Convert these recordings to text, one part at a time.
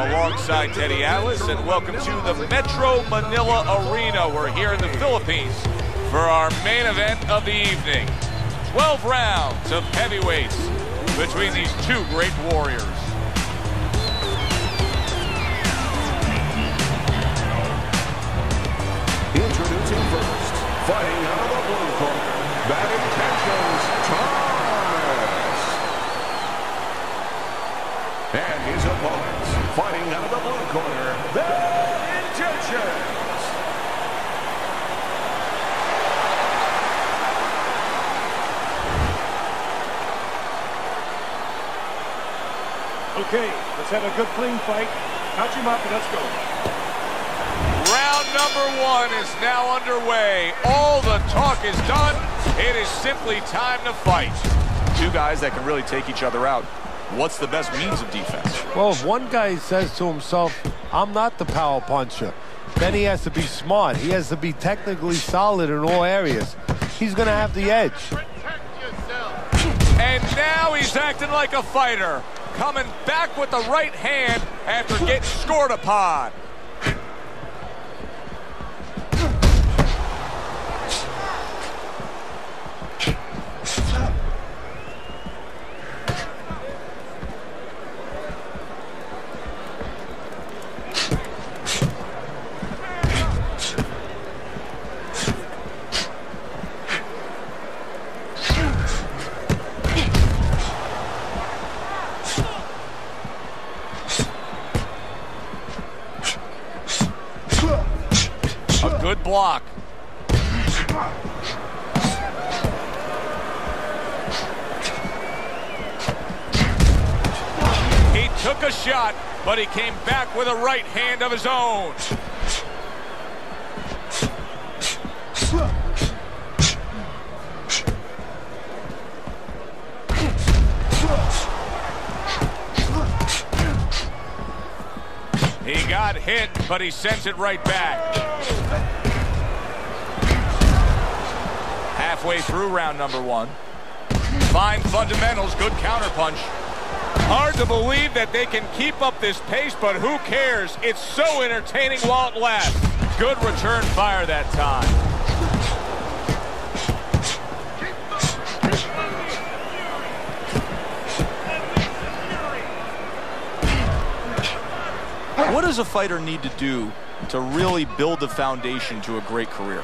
alongside Teddy Atlas, and welcome to the Metro Manila Arena. We're here in the Philippines for our main event of the evening. 12 rounds of heavyweights between these two great warriors. Introducing first, fighting out of the blue corner, batting catches Thomas. And his opponents, fighting out of the blue corner, their intentions. Okay, let's have a good clean fight. Count him up and let's go. Round number one is now underway. All the talk is done. It is simply time to fight. Two guys that can really take each other out. What's the best means of defense? Well, if one guy says to himself, I'm not the power puncher, then he has to be smart. He has to be technically solid in all areas. He's going to have the edge. And now he's acting like a fighter, coming back with the right hand after getting scored upon. Good block. He took a shot, but he came back with a right hand of his own. He got hit, but he sends it right back. Halfway through round number one. Fine fundamentals, good counterpunch. Hard to believe that they can keep up this pace, but who cares? It's so entertaining while it lasts. Good return fire that time. What does a fighter need to do to really build the foundation to a great career?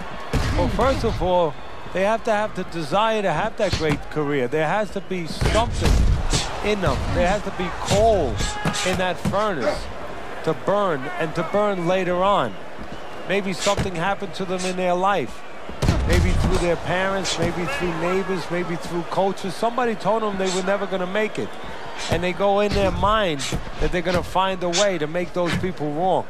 Well, first of all, they have to have the desire to have that great career. There has to be something in them. There has to be coal in that furnace to burn, and to burn later on. Maybe something happened to them in their life. Maybe through their parents, maybe through neighbors, maybe through coaches. Somebody told them they were never going to make it. And they go in their mind that they're going to find a way to make those people wrong.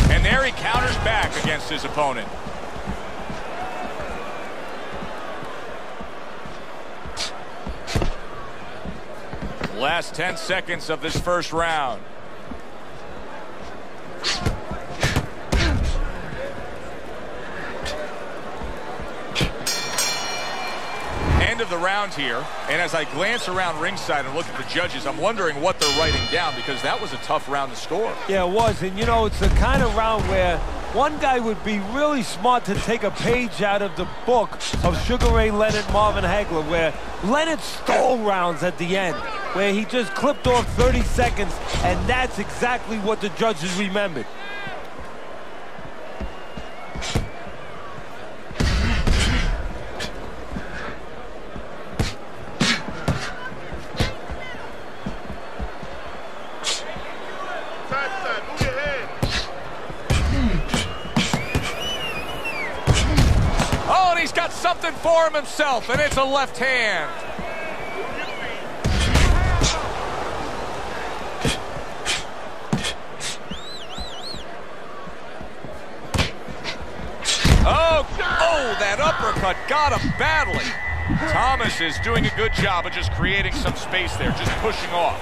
And there he counters back against his opponent. Last 10 seconds of this first round. End of the round here, and as I glance around ringside and look at the judges, I'm wondering what they're writing down, because that was a tough round to score. Yeah, it was, and you know, it's the kind of round where one guy would be really smart to take a page out of the book of Sugar Ray Leonard, Marvin Hagler, where Leonard stole rounds at the end, where he just clipped off 30 seconds, and that's exactly what the judges remembered. Oh, and he's got something for him himself, and it's a left hand. Oh, that uppercut got him badly. Thomas is doing a good job of just creating some space there, just pushing off.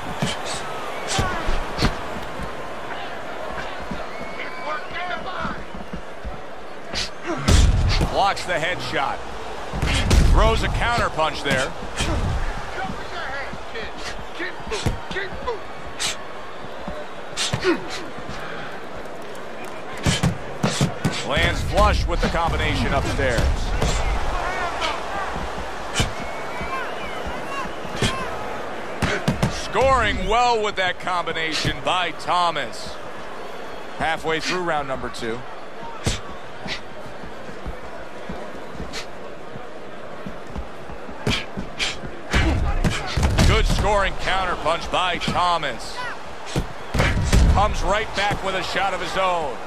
Blocks the headshot. Throws a counter punch there. Lands flush with the combination upstairs. Scoring well with that combination by Thomas. Halfway through round number 2. Good scoring counter punch by Thomas. Comes right back with a shot of his own.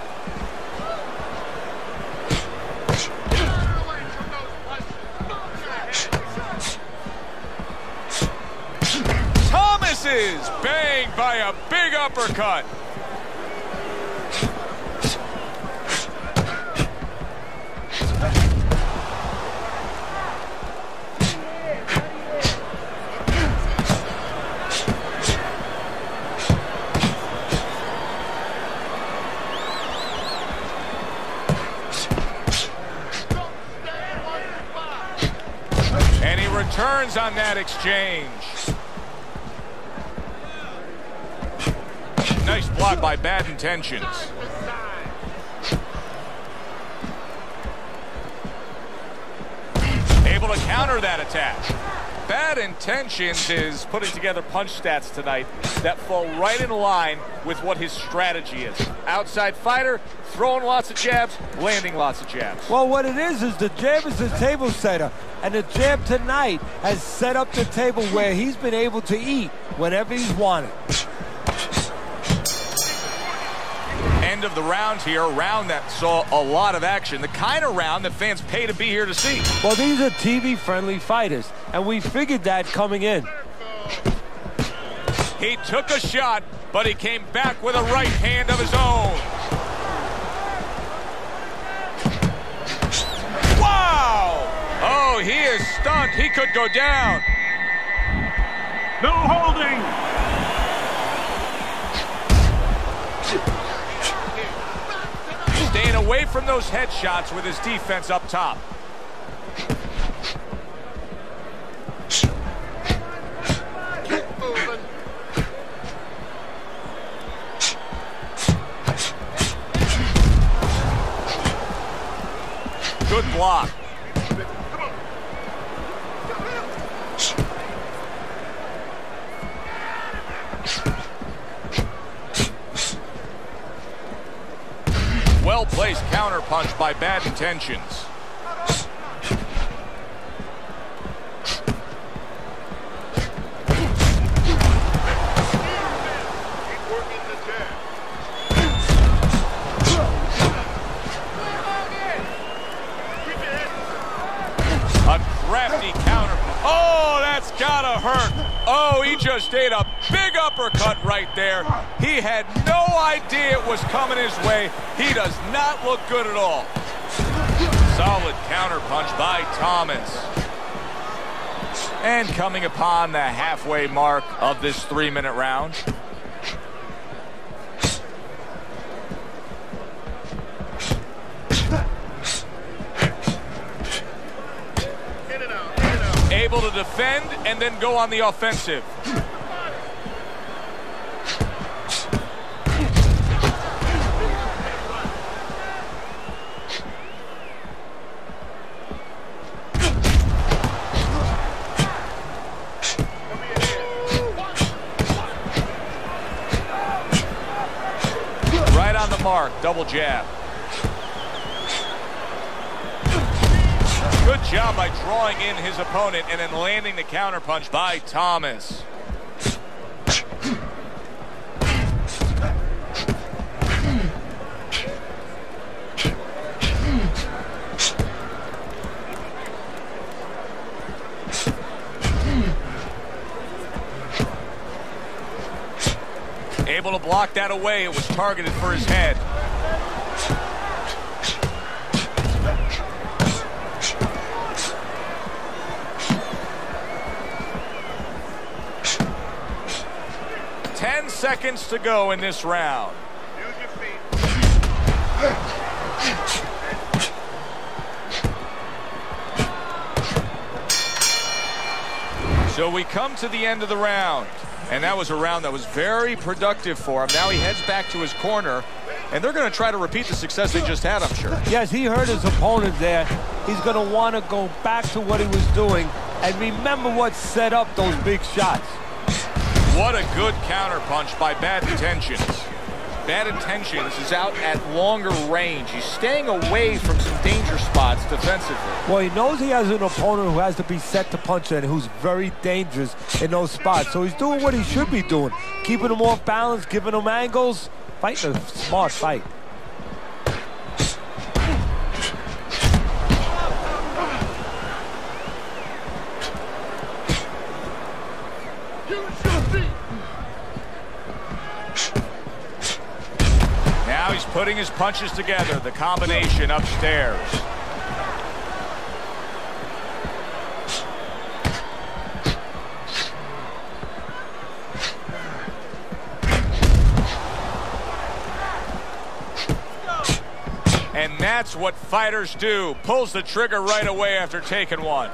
Thomas is banged by a big uppercut. And he returns on that exchange. Nice block by Bad Intentions. Able to counter that attack. Bad Intentions is putting together punch stats tonight that fall right in line with what his strategy is. Outside fighter, throwing lots of jabs, landing lots of jabs. Well, what it is the jab is the table setter. And the jab tonight has set up the table where he's been able to eat whenever he's wanted. End of the round here, a round that saw a lot of action, the kind of round that fans pay to be here to see. Well, these are TV-friendly fighters, and we figured that coming in. He took a shot, but he came back with a right hand of his own. Wow! Oh, he is stunned. He could go down. No holding. Staying away from those headshots with his defense up top. Keep moving. Good block. Well-placed counter punch by Bad Intentions. A crafty counter. Oh, that's gotta hurt. Oh, he just ate a big uppercut right there. He had no idea it was coming his way. He does not look good at all. Solid counter punch by Thomas. And coming upon the halfway mark of this 3-minute round. Able to defend and then go on the offensive. Right on the mark, double jab. Good job by drawing in his opponent and then landing the counterpunch by Thomas. Able to block that away. It was targeted for his head. Seconds to go in this round. Use your feet. we come to the end of the round. And that was a round that was very productive for him. Now he heads back to his corner, and they're going to try to repeat the success they just had, I'm sure. Yes, he hurt his opponent there. He's going to want to go back to what he was doing and remember what set up those big shots. What a good counter punch by Bad Intentions. Bad Intentions is out at longer range. He's staying away from some danger spots defensively. Well, he knows he has an opponent who has to be set to punch and who's very dangerous in those spots. So he's doing what he should be doing, keeping him off balance, giving him angles, fighting a smart fight. Now he's putting his punches together, the combination upstairs. And that's what fighters do. Pulls the trigger right away after taking one.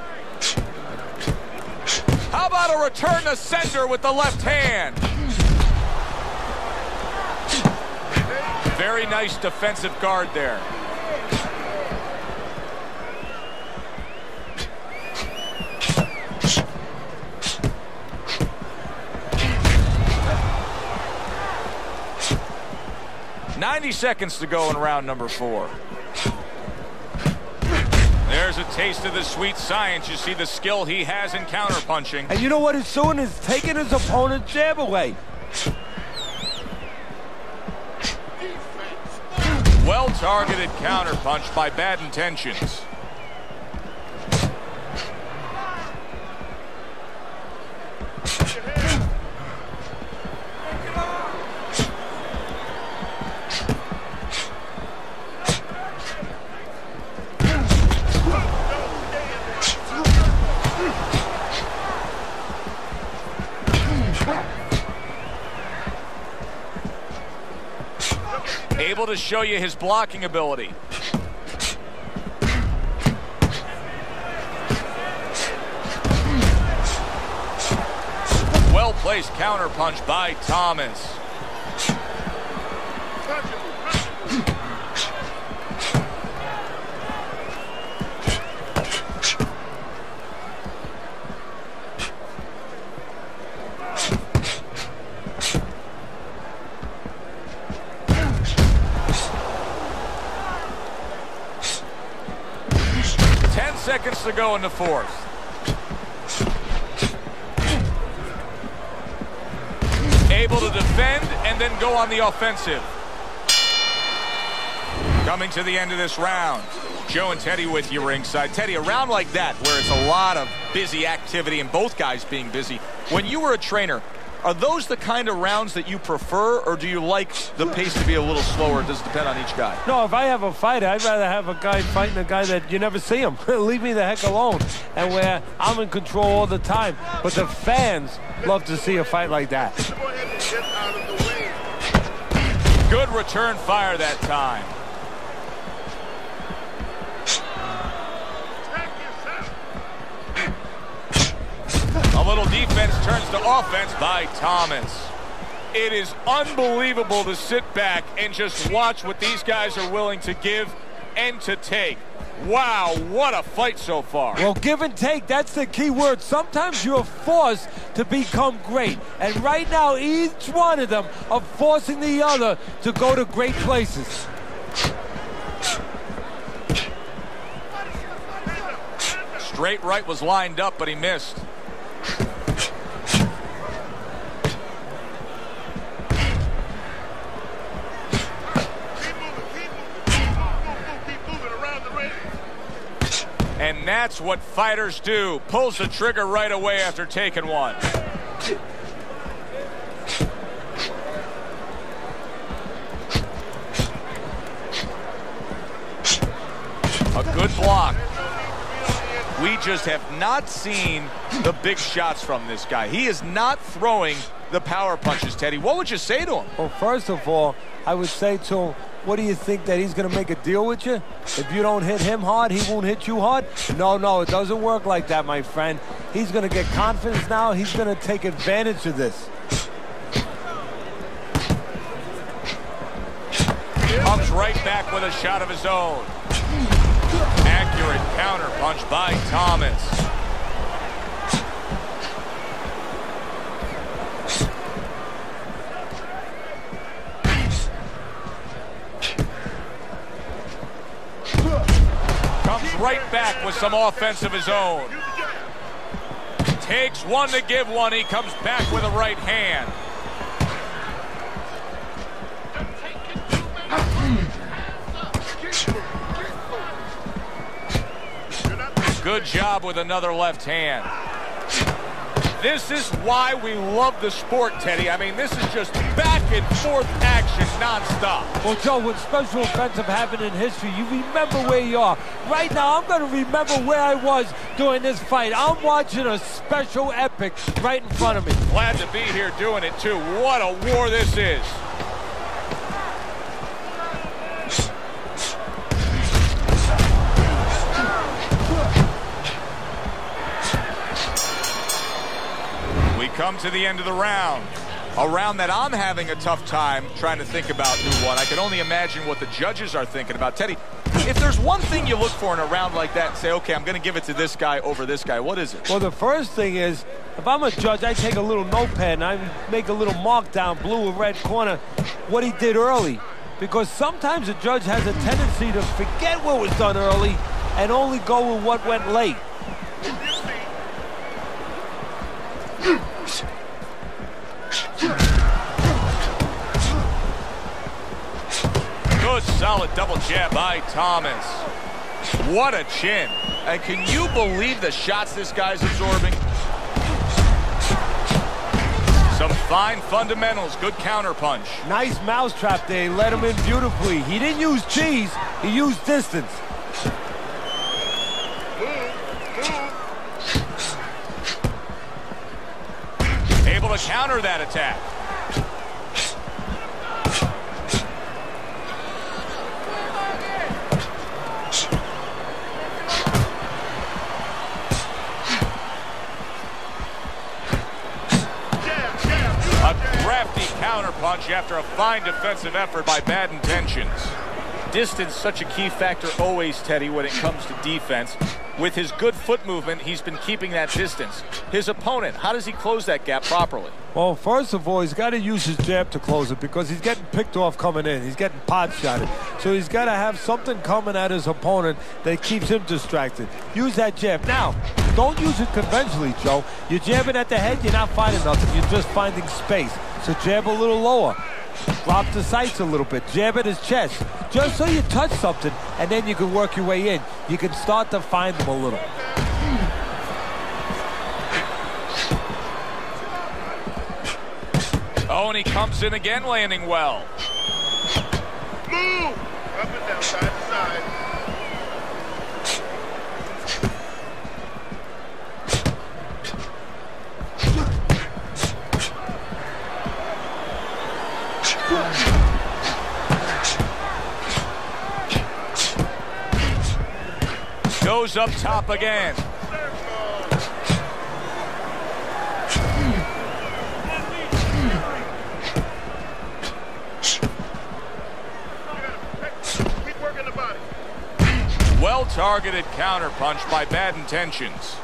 How about a return to sender with the left hand? Very nice defensive guard there. "90 seconds to go in round number 4. There's a taste of the sweet science. You see the skill he has in counterpunching. And you know what he's doing is taking his opponent's jab away. Well-targeted counterpunch by Bad Intentions. Able to show you his blocking ability. Well-placed counterpunch by Thomas. Seconds to go in the 4th. Able to defend and then go on the offensive. Coming to the end of this round. Joe and Teddy with you ringside. Teddy, a round like that where it's a lot of busy activity and both guys being busy. When you were a trainer, are those the kind of rounds that you prefer, or do you like the pace to be a little slower? Does it depend on each guy? No, if I have a fight, I'd rather have a guy fighting a guy that you never see him. Leave me the heck alone. And where I'm in control all the time. But the fans love to see a fight like that. Good return fire that time. A little defense turns to offense by Thomas. It is unbelievable to sit back and just watch what these guys are willing to give and to take. Wow, what a fight so far. Well, give and take, that's the key word. Sometimes you're forced to become great. And right now, each one of them are forcing the other to go to great places. Straight right was lined up, but he missed. And that's what fighters do. Pulls the trigger right away after taking one. A good block. We just have not seen the big shots from this guy. He is not throwing the power punches, Teddy. What would you say to him? Well, first of all, I would say to him, What do you think, that he's going to make a deal with you? If you don't hit him hard, he won't hit you hard? No, it doesn't work like that, my friend. He's going to get confidence now. He's going to take advantage of this. Comes right back with a shot of his own. Accurate counter punch by Thomas. Comes right back with some offense of his own. Takes one to give one. He comes back with a right hand. Good job with another left hand. This is why we love the sport, Teddy. I mean, this is just back and forth action nonstop. Well, Joe, with special events have happened in history, you remember where you are. Right now, I'm going to remember where I was during this fight. I'm watching a special epic right in front of me. Glad to be here doing it, too. What a war this is. Come to the end of the round. A round that I'm having a tough time trying to think about who won. I can only imagine what the judges are thinking about. Teddy, if there's one thing you look for in a round like that and say, okay, I'm going to give it to this guy over this guy, what is it? Well, the first thing is, if I'm a judge, I take a little notepad and I make a little mark down, blue or red corner, what he did early. Because sometimes a judge has a tendency to forget what was done early and only go with what went late. Good solid double jab by Thomas. What a chin. And can you believe the shots this guy's absorbing? Some fine fundamentals. Good counter punch. Nice mousetrap there. He let him in beautifully. He didn't use cheese. He used distance. Able to counter that attack. A crafty counter punch after a fine defensive effort by Bad Intentions. Distance such a key factor always, Teddy, when it comes to defense. With his good foot movement, he's been keeping that distance. His opponent, how does he close that gap properly? Well, first of all, he's got to use his jab to close it because he's getting picked off coming in. He's getting pot shotted. So he's got to have something coming at his opponent that keeps him distracted. Use that jab. Now, don't use it conventionally, Joe. You're jabbing at the head, you're not finding nothing. You're just finding space. So jab a little lower. Drop the sights a little bit. Jab at his chest. Just so you touch something, and then you can work your way in. You can start to find them a little. Oh, and he comes in again, landing well. Move! Up and down, side to side. Goes up top again. Keep working the body. Well-targeted counter punch by Bad Intentions.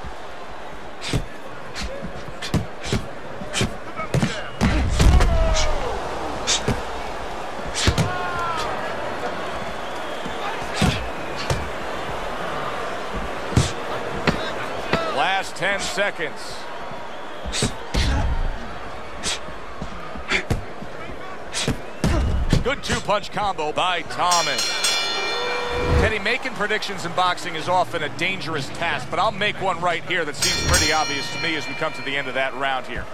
Last 10 seconds. Good two-punch combo by Thomas. Teddy, making predictions in boxing is often a dangerous task, but I'll make one right here that seems pretty obvious to me as we come to the end of that round here.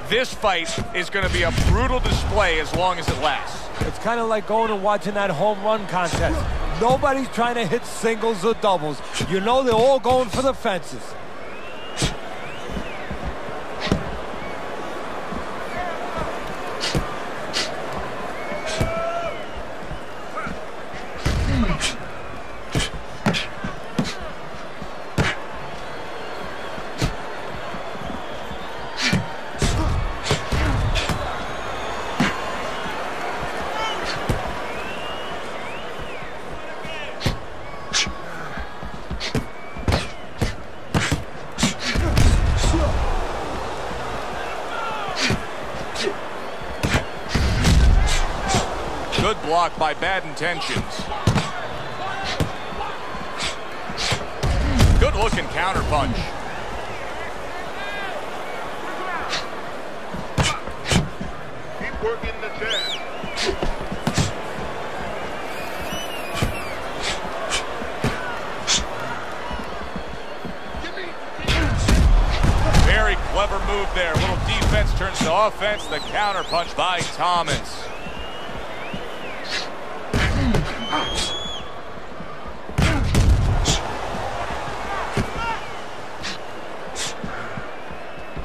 This fight is going to be a brutal display as long as it lasts. It's kind of like going and watching that home run contest. Nobody's trying to hit singles or doubles. You know they're all going for the fences. block by Bad Intentions. Good looking counter punch. Keep working the jab. Very clever move there. Little defense turns to offense. The counter punch by Thomas.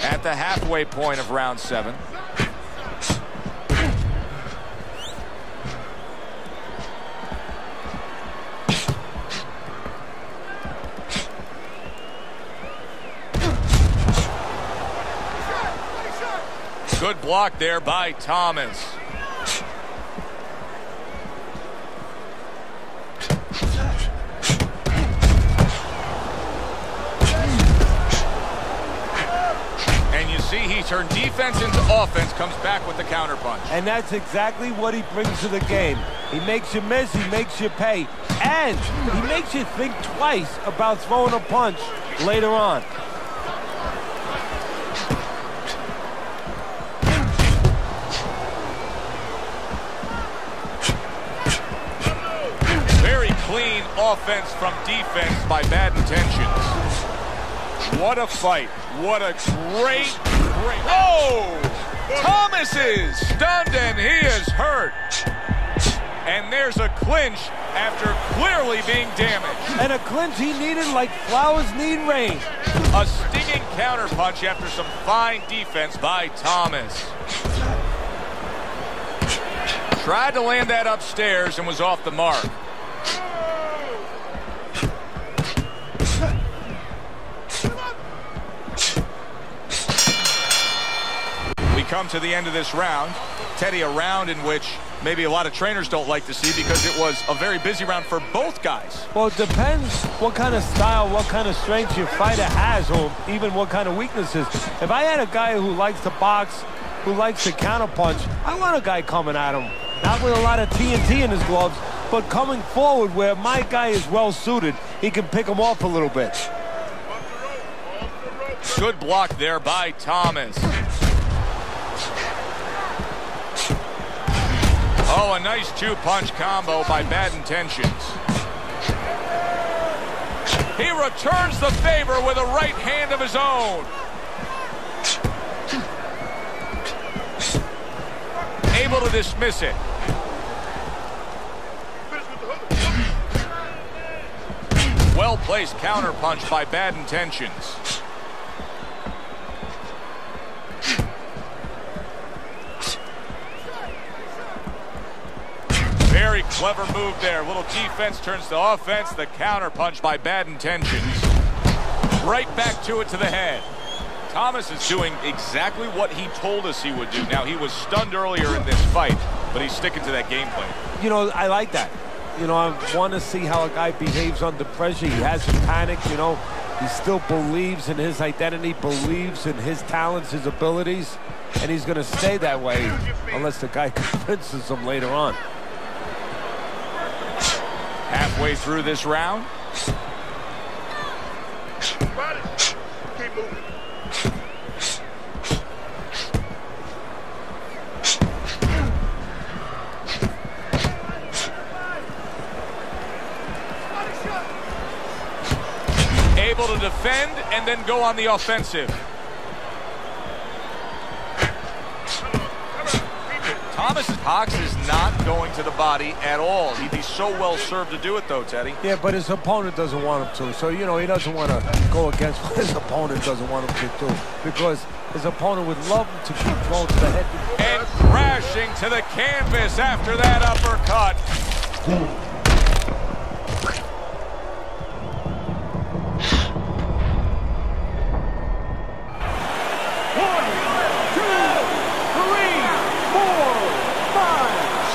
At the halfway point of round 7. Good block there by Thomas. And you see he turned defense into offense, comes back with the counter punch. And that's exactly what he brings to the game. He makes you miss, he makes you pay, and he makes you think twice about throwing a punch later on. Clean offense from defense by Bad Intentions. What a fight. What a great. Oh! Thomas is stunned and he is hurt. And there's a clinch after clearly being damaged. And a clinch he needed like flowers need rain. A stinging counter punch after some fine defense by Thomas. Tried to land that upstairs and was off the mark. Come to the end of this round. Teddy, a round in which maybe a lot of trainers don't like to see because it was a very busy round for both guys. Well, it depends what kind of style, what kind of strength your fighter has, or even what kind of weaknesses. If I had a guy who likes to box, who likes to counterpunch, I want a guy coming at him. Not with a lot of TNT in his gloves, but coming forward where my guy is well suited. He can pick him off a little bit. Good block there by Thomas. Oh, a nice two-punch combo by Bad Intentions. He returns the favor with a right hand of his own. Able to dismiss it. Well-placed counter punch by Bad Intentions. Very clever move there. Little defense turns to offense. The counter punch by Bad Intentions. Right back to it to the head. Thomas is doing exactly what he told us he would do. Now, he was stunned earlier in this fight, but he's sticking to that game plan. You know, I like that. You know, I want to see how a guy behaves under pressure. He hasn't panicked, you know. He still believes in his identity, believes in his talents, his abilities, and he's going to stay that way unless the guy convinces him later on. Halfway through this round. Keep moving. Able to defend and then go on the offensive. Thomas's box is not going to the body at all. He'd be so well served to do it, though, Teddy. Yeah, but his opponent doesn't want him to. So, you know, he doesn't want to go against what his opponent doesn't want him to do. Because his opponent would love him to keep throwing to the head. And crashing to the canvas after that uppercut.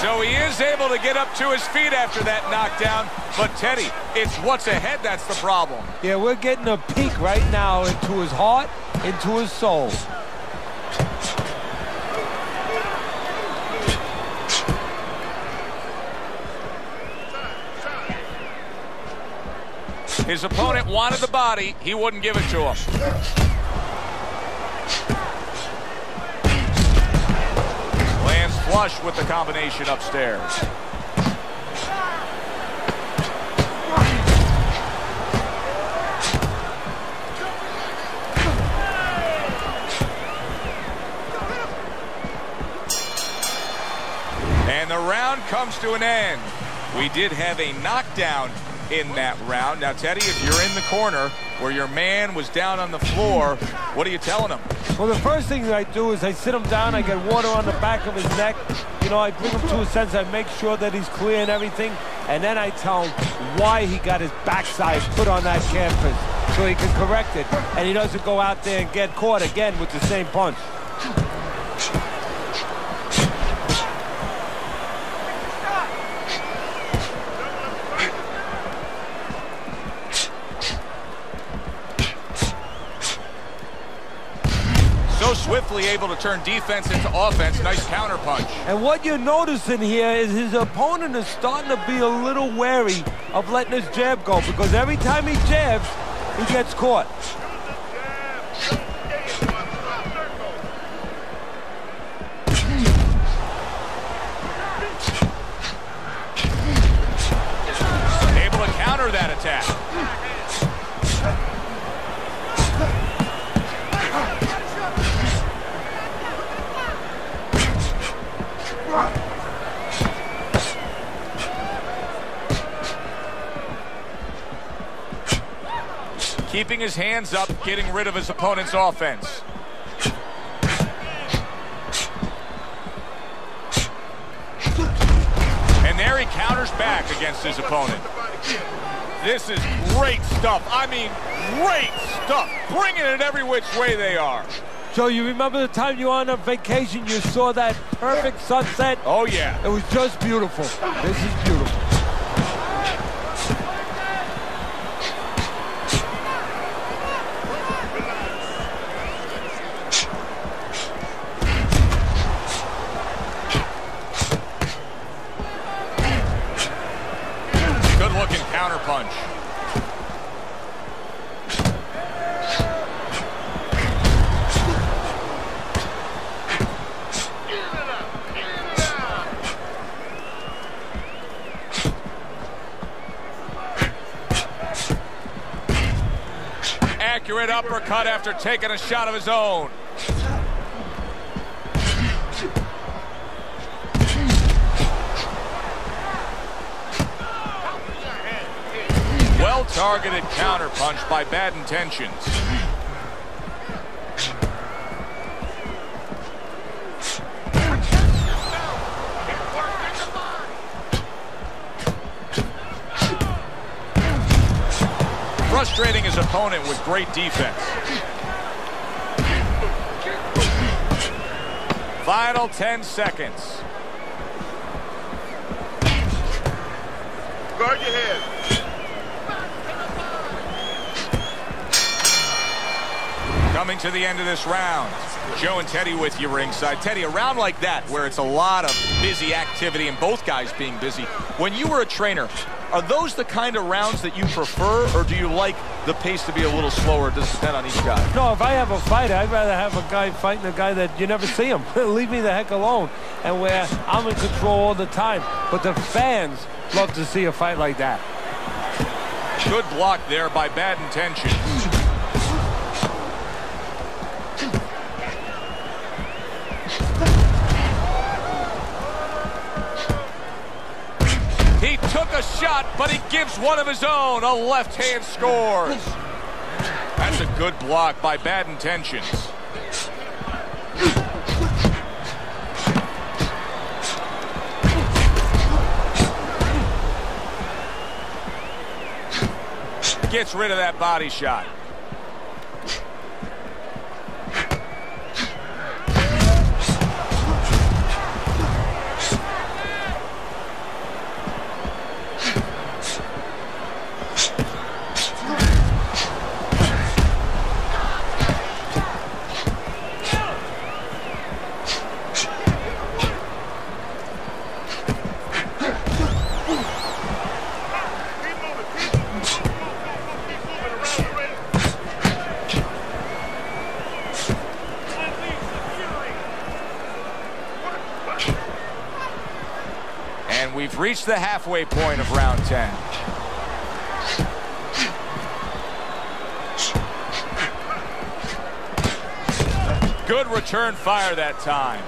So he is able to get up to his feet after that knockdown. But, Teddy, it's what's ahead that's the problem. Yeah, we're getting a peek right now into his heart, into his soul. His opponent wanted the body. He wouldn't give it to him. Lands flush with the combination upstairs. And the round comes to an end. We did have a knockdown in that round. Now, Teddy, if you're in the corner where your man was down on the floor, what are you telling him? Well, the first thing that I do is I sit him down, I get water on the back of his neck. You know, I bring him to a sense, I make sure that he's clear and everything, and then I tell him why he got his backside put on that canvas so he can correct it, and he doesn't go out there and get caught again with the same punch. So swiftly able to turn defense into offense. Nice counter punch. And what you're noticing here is his opponent is starting to be a little wary of letting his jab go, because every time he jabs, he gets caught. Able to counter that attack. Keeping his hands up, getting rid of his opponent's offense. And there he counters back against his opponent. This is great stuff. I mean, great stuff. Bringing it every which way they are. So you remember the time you were on a vacation, you saw that perfect sunset? Oh, yeah. It was just beautiful. This is beautiful. Good-looking counter punch. Accurate uppercut after taking a shot of his own. Well-targeted counter punch by Bad Intentions. Frustrating his opponent with great defense. Final 10 seconds. Guard your head. Coming to the end of this round. Joe and Teddy with you ringside. Teddy, a round like that where it's a lot of busy activity and both guys being busy. When you were a trainer, are those the kind of rounds that you prefer, or do you like the pace to be a little slower? Does it depend on each guy? No, if I have a fight, I'd rather have a guy fighting a guy that you never see him. Leave me the heck alone. And where I'm in control all the time. But the fans love to see a fight like that. Good block there by Bad Intentions. He took a shot, but he gives one of his own. A left hand scores. That's a good block by Bad Intentions. Gets rid of that body shot. reached the halfway point of round 10. Good return fire that time.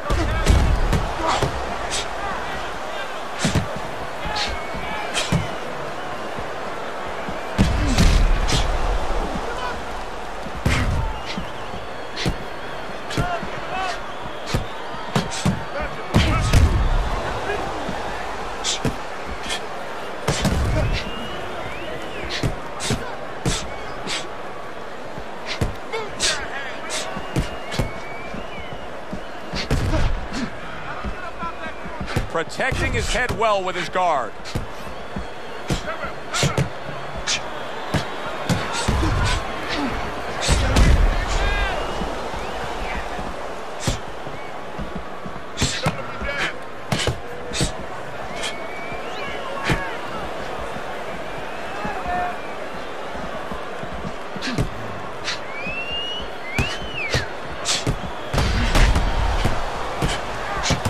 Protecting his head well with his guard.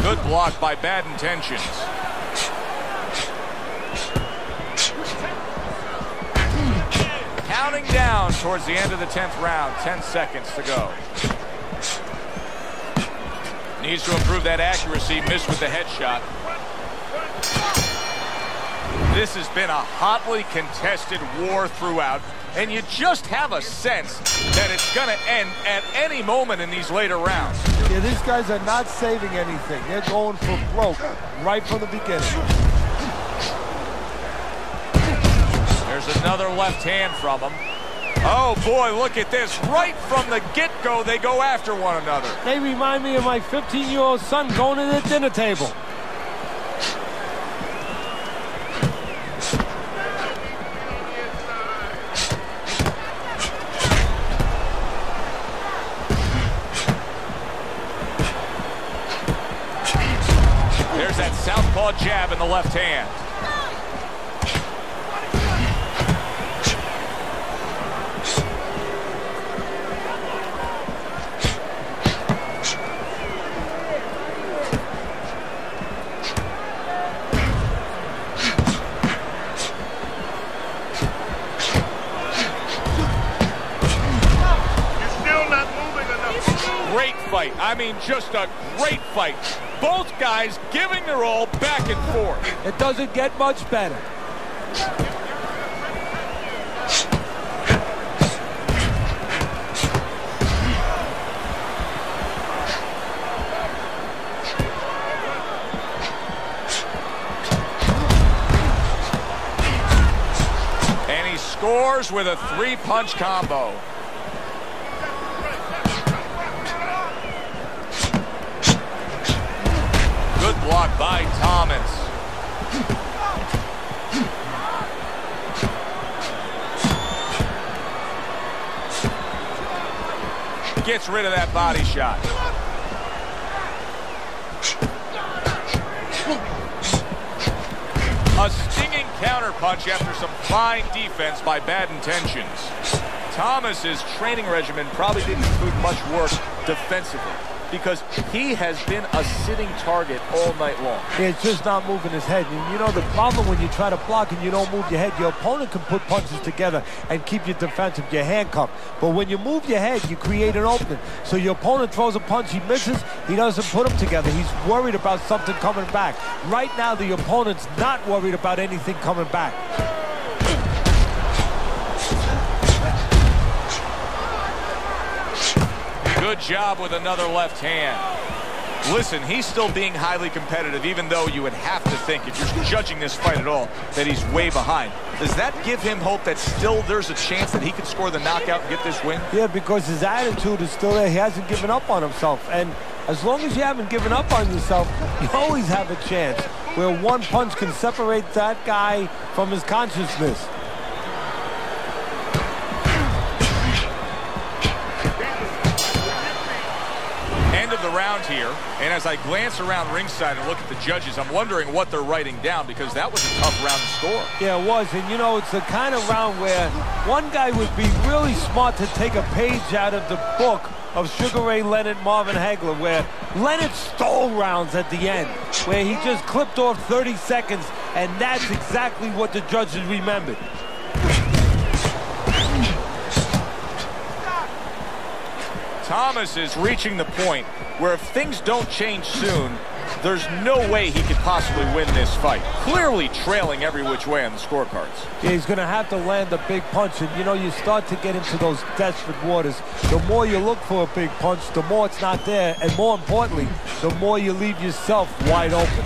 Good block by Bad Intentions. Counting down towards the end of the 10th round. 10 seconds to go. Needs to improve that accuracy. Missed with the headshot. This has been a hotly contested war throughout, and you just have a sense that it's going to end at any moment in these later rounds. Yeah, these guys are not saving anything. They're going for broke right from the beginning. There's another left hand from him. Oh, boy, look at this. Right from the get-go, they go after one another. They remind me of my 15-year-old son going to the dinner table. There's that southpaw jab in the left hand. Great fight. I mean, just a great fight. Both guys giving their all back and forth. It doesn't get much better. And he scores with a three-punch combo. Good block by Thomas. Gets rid of that body shot. A stinging counterpunch after some fine defense by Bad Intentions. Thomas's training regimen probably didn't include much work defensively, because he has been a sitting target all night long. Yeah, it's just not moving his head. And you know, the problem when you try to block and you don't move your head, your opponent can put punches together and keep you defensive, you're handcuffed. But when you move your head, you create an opening. So your opponent throws a punch, he misses, he doesn't put them together. He's worried about something coming back. Right now, the opponent's not worried about anything coming back. Good job with another left hand. Listen, he's still being highly competitive, even though you would have to think, if you're judging this fight at all, that he's way behind. Does that give him hope that still there's a chance that he could score the knockout and get this win? Yeah, because his attitude is still there. He hasn't given up on himself. And as long as you haven't given up on yourself, you always have a chance where one punch can separate that guy from his consciousness. End of the round here, and as I glance around ringside and look at the judges, I'm wondering what they're writing down, because that was a tough round to score. Yeah, it was, and you know, it's the kind of round where one guy would be really smart to take a page out of the book of Sugar Ray Leonard, Marvin Hagler, where Leonard stole rounds at the end, where he just clipped off 30 seconds And that's exactly what the judges remembered. Thomas is reaching the point where if things don't change soon, there's no way he could possibly win this fight. Clearly trailing every which way on the scorecards. Yeah, he's going to have to land a big punch. And, you know, you start to get into those desperate waters. The more you look for a big punch, the more it's not there. And more importantly, the more you leave yourself wide open.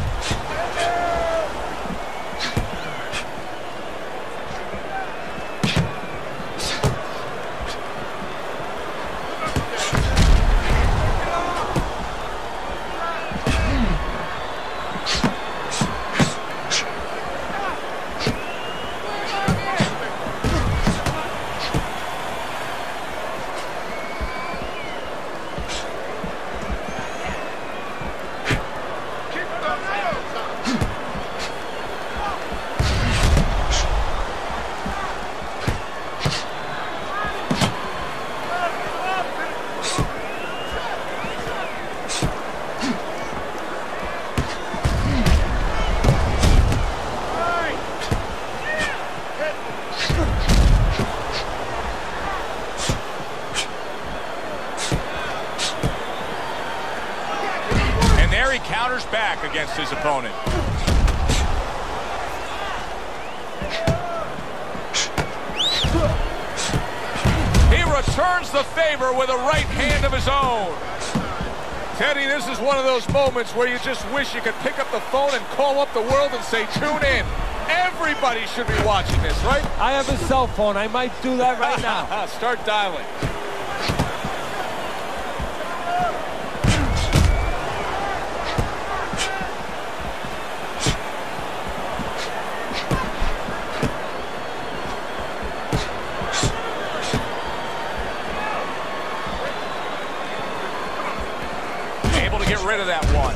Counters back against his opponent. He returns the favor with a right hand of his own. Teddy, this is one of those moments where you just wish you could pick up the phone and call up the world and say, tune in. Everybody should be watching this, right? I have a cell phone. I might do that right now. Start dialing. Get rid of that one.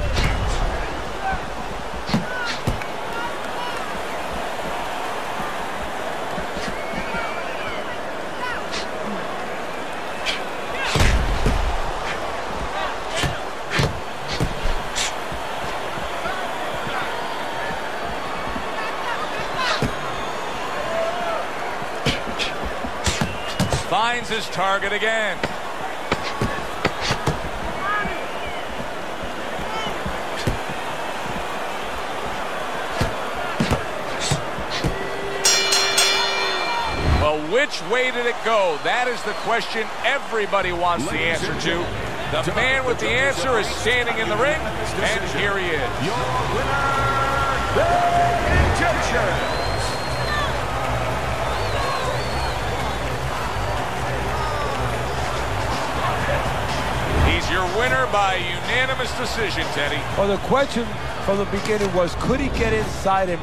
Finds his target again. Well, which way did it go? That is the question everybody wants the answer to. The man with the answer is standing in the ring, and here he is. Your winner, the Egyptian. He's your winner by unanimous decision, Teddy. Well, the question from the beginning was, could he get inside and